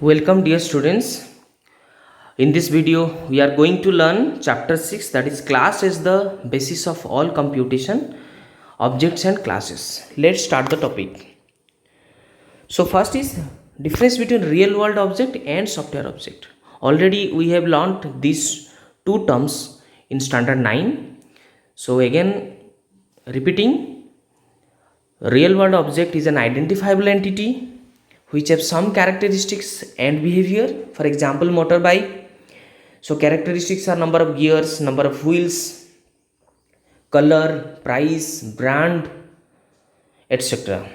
Welcome dear students. In this video we are going to learn chapter 6, that is class as the basis of all computation, objects and classes. Let's start the topic. So first is difference between real world object and software object. Already we have learned these two terms in standard 9. So again repeating, real world object is an identifiable entity which have some characteristics and behavior. For example, motorbike. So characteristics are number of gears, number of wheels, color, price, brand, etc.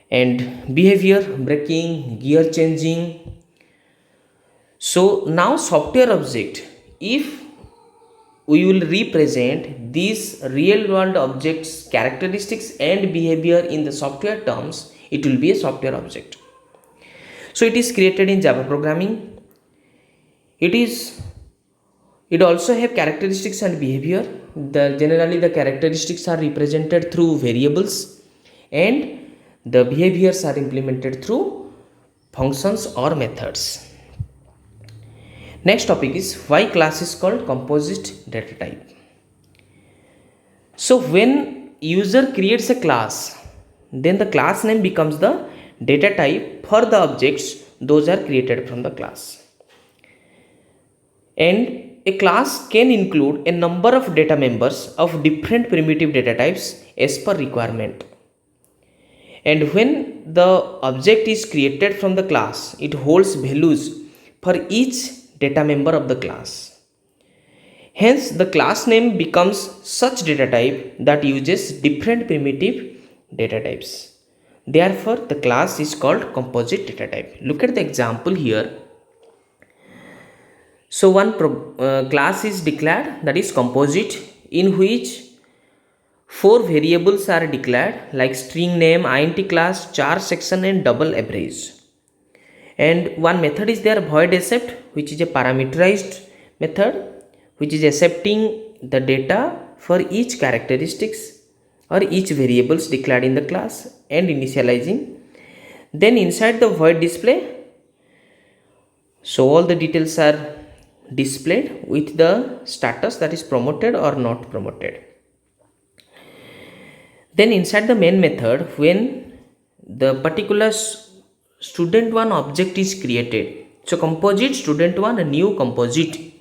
And behavior, braking, gear changing. So now software object, if we will represent these real world objects characteristics and behavior in the software terms, it will be a software object. So it is created in Java programming. It also have characteristics and behavior. Generally the characteristics are represented through variables and the behaviors are implemented through functions or methods. Next topic is why class is called composite data type. So when user creates a class, then the class name becomes the data type for the objects those are created from the class. And a class can include a number of data members of different primitive data types as per requirement. And when the object is created from the class, it holds values for each data member of the class. Hence, the class name becomes such data type that uses different primitive data types. Therefore, the class is called composite data type. Look at the example here. So, one class is declared, that is composite, in which 4 variables are declared like string name, int class, char section and double average. And one method is there, void accept, which is a parameterized method which is accepting the data for each characteristics or each variables declared in the class and initializing. Then inside the void display, so all the details are displayed with the status, that is promoted or not promoted. Then inside the main method, when the particular student1 object is created, so composite student1, a new composite.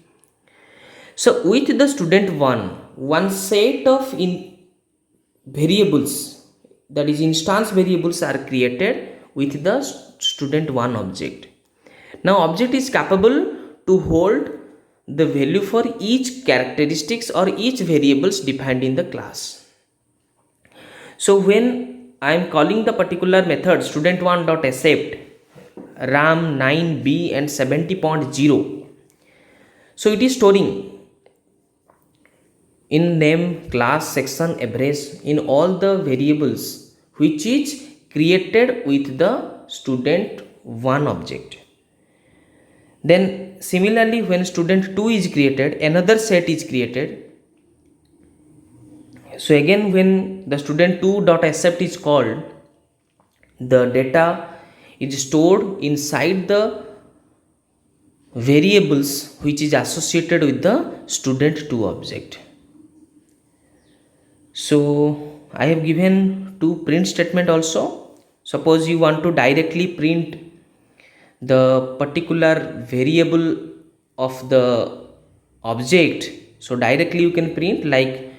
So with the student1, one set of variables, that is instance variables, are created with the student1 object. Now object is capable to hold the value for each characteristics or each variables defined in the class. So when I am calling the particular method student1.accept RAM 9B and 70.0, so it is storing in name, class, section, average, in all the variables which is created with the student1 object. Then similarly, when student2 is created, another set is created. So again, when the student2.accept is called, the data is stored inside the variables which is associated with the student2 object. So I have given 2 print statement also. Suppose you want to directly print the particular variable of the object, so directly you can print like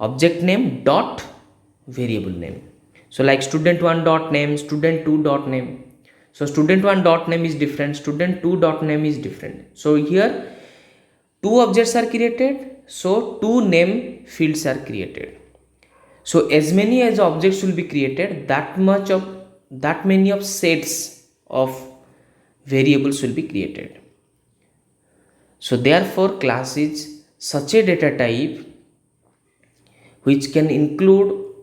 object name dot variable name. So like student1 dot name, student2 dot name. So student1 dot name is different, student2 dot name is different. So here 2 objects are created, so 2 name fields are created. So as many as objects will be created, that many of sets of variables will be created. So therefore class is such a data type which can include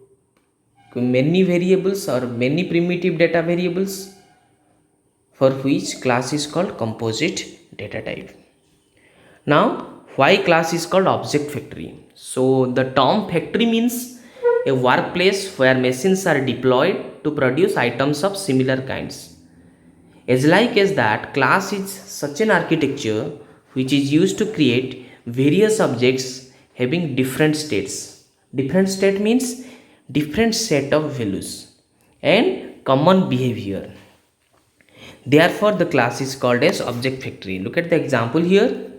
many variables or many primitive data variables, for which class is called composite data type. Now why class is called object factory? So the term factory means a workplace where machines are deployed to produce items of similar kinds. As like as that, class is such an architecture which is used to create various objects having different states. Different state means different set of values and common behavior. Therefore, the class is called as object factory. Look at the example here.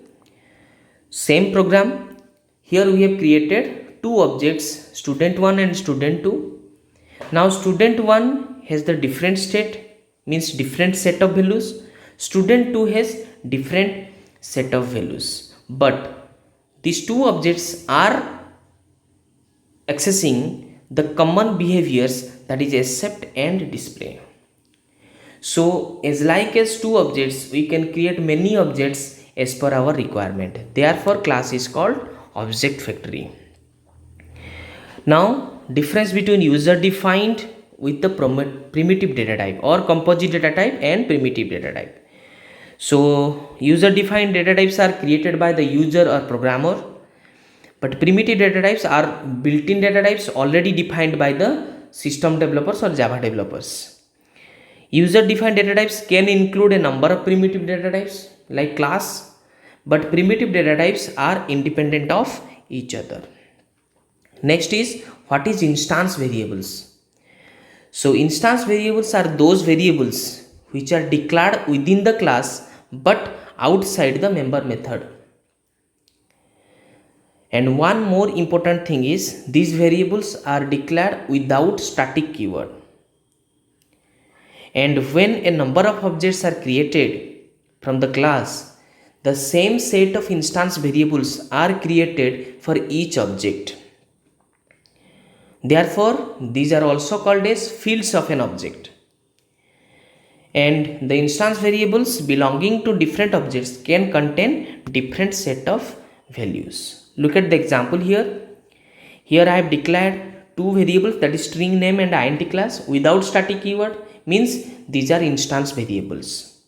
Same program. Here we have created two objects, student 1 and student 2. Now student 1 has the different state, means different set of values. Student 2 has different set of values. But these two objects are accessing the common behaviors, that is accept and display. So as like as two objects, we can create many objects as per our requirement. Therefore class is called object factory. Now difference between user defined with the primitive data type or composite data type and primitive data type. So user defined data types are created by the user or programmer, but primitive data types are built-in data types already defined by the system developers or Java developers. User defined data types can include a number of primitive data types like class, but primitive data types are independent of each other. Next is, what is instance variables? So instance variables are those variables which are declared within the class but outside the member method. And one more important thing is, these variables are declared without static keyword. And when a number of objects are created from the class, the same set of instance variables are created for each object. Therefore, these are also called as fields of an object. And the instance variables belonging to different objects can contain different set of values. Look at the example here. Here I have declared two variables, that is string name and int class, without static keyword, means these are instance variables.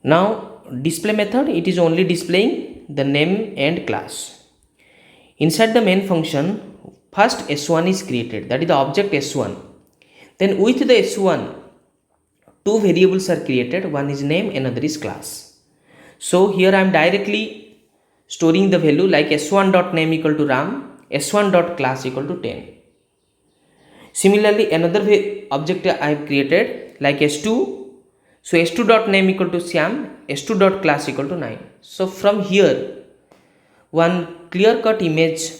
Now display method, it is only displaying the name and class. Inside the main function, first s1 is created, that is the object s1. Then with the s1, two variables are created, one is name, another is class. So here I am directly storing the value like s1.name equal to Ram, s1.class equal to 10. Similarly, another object I have created like s2. So s2.name equal to Syam, s2.class equal to 9. So from here, one clear-cut image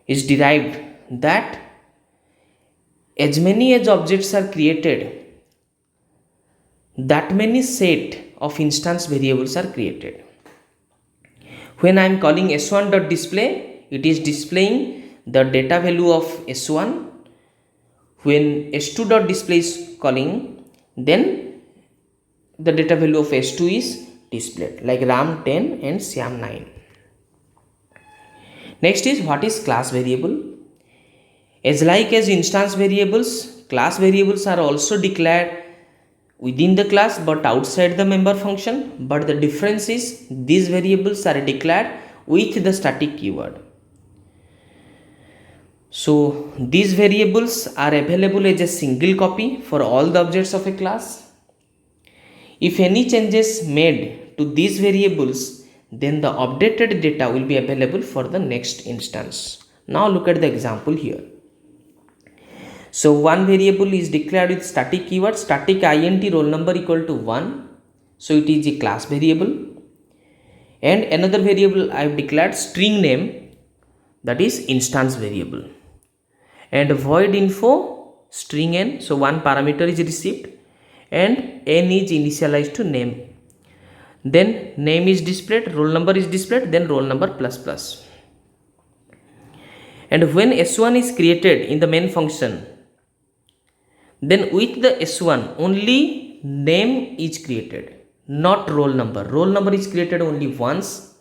is derived that as many as objects are created, that many set of instance variables are created. When I am calling s1.display, it is displaying the data value of s1. When s2.display is calling, then the data value of s2 is displayed like Ram 10 and Syam 9. Next is, what is class variable? As like as instance variables, class variables are also declared within the class but outside the member function, but the difference is these variables are declared with the static keyword. So these variables are available as a single copy for all the objects of a class. If any changes made to these variables, then the updated data will be available for the next instance. Now look at the example here. So one variable is declared with static keyword, static int roll number equal to 1. So it is a class variable. And another variable I have declared string name, that is instance variable. And void info string n, so one parameter is received and n is initialized to name. Then name is displayed, roll number is displayed, then roll number plus plus. And when s1 is created in the main function, then with the s1 only name is created, not roll number. Roll number is created only once.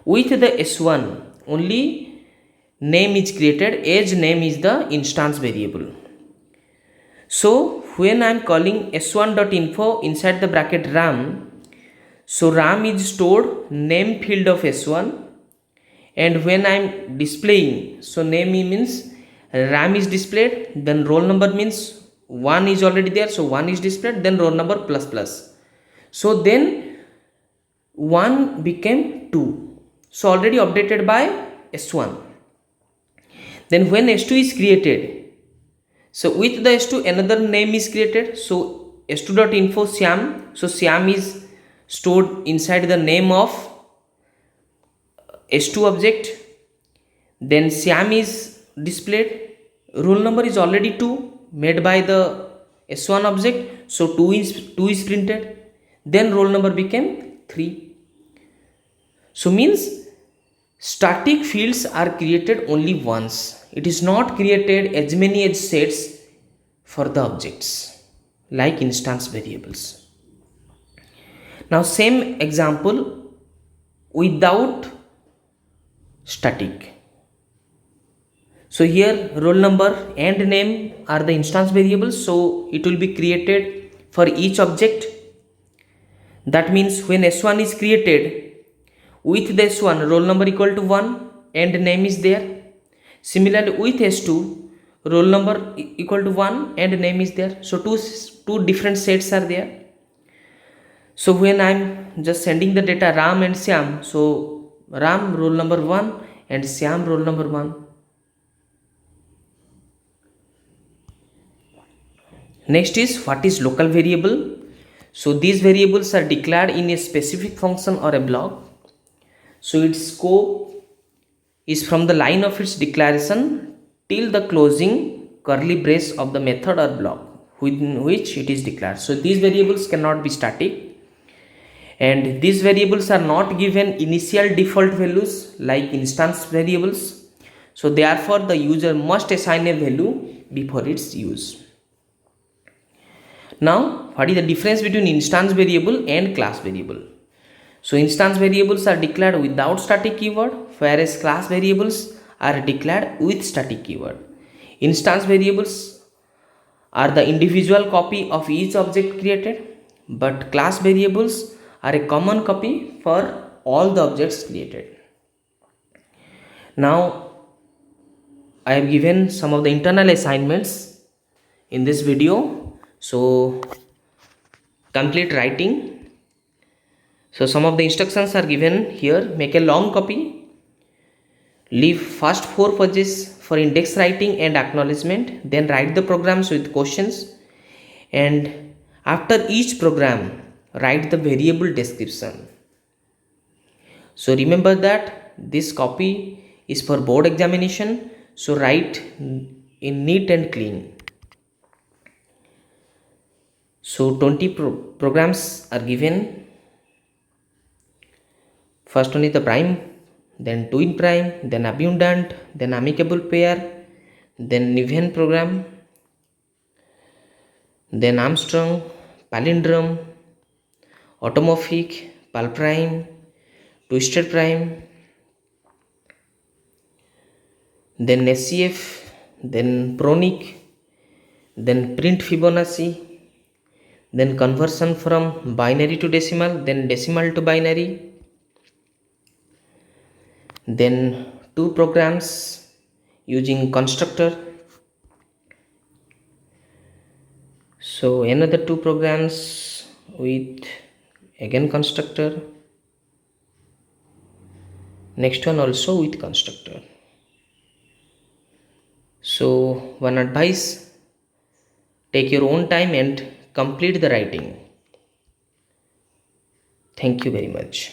With the s1 only name is created, as name is the instance variable. So when I am calling s1.info inside the bracket Ram, so Ram is stored name field of s1, and when I am displaying, so name means Ram is displayed, then roll number means 1 is already there, so 1 is displayed, then roll number plus plus. So then 1 became 2, so already updated by S1. Then when S2 is created, so with the S2 another name is created, so S2.info Syam, so Syam is stored inside the name of S2 object. Then Syam is displayed, roll number is already 2 made by the S1 object, so 2 is printed, then roll number became 3. So means static fields are created only once, it is not created as many as sets for the objects like instance variables. Now same example without static. So here roll number and name are the instance variables, so it will be created for each object. That means when S1 is created, with the S1 roll number equal to 1 and name is there. Similarly with S2 roll number equal to 1 and name is there. So two different sets are there. So when I am just sending the data Ram and Syam, so Ram roll number 1 and Syam roll number 1. Next is what is local variable. So these variables are declared in a specific function or a block. So its scope is from the line of its declaration till the closing curly brace of the method or block within which it is declared. So these variables cannot be static, and these variables are not given initial default values like instance variables. So therefore the user must assign a value before its use. Now what is the difference between instance variable and class variable? So instance variables are declared without static keyword, whereas class variables are declared with static keyword. Instance variables are the individual copy of each object created, but class variables are a common copy for all the objects created. Now I have given some of the internal assignments in this video. So complete writing. So some of the instructions are given here. Make a long copy. Leave first 4 pages for index writing and acknowledgement. Then write the programs with questions. And after each program, write the variable description. So remember that this copy is for board examination. So write in neat and clean. So 20 programs are given. First one is the prime, then twin prime, then abundant, then amicable pair, then Nevian program, then Armstrong, palindrome, automorphic, pal prime, twisted prime, then SCF, then Pronic, then print Fibonacci, then conversion from binary to decimal, then decimal to binary, then 2 programs using constructor. So another 2 programs with again constructor, next one also with constructor. So one advice, take your own time and complete the writing. Thank you very much.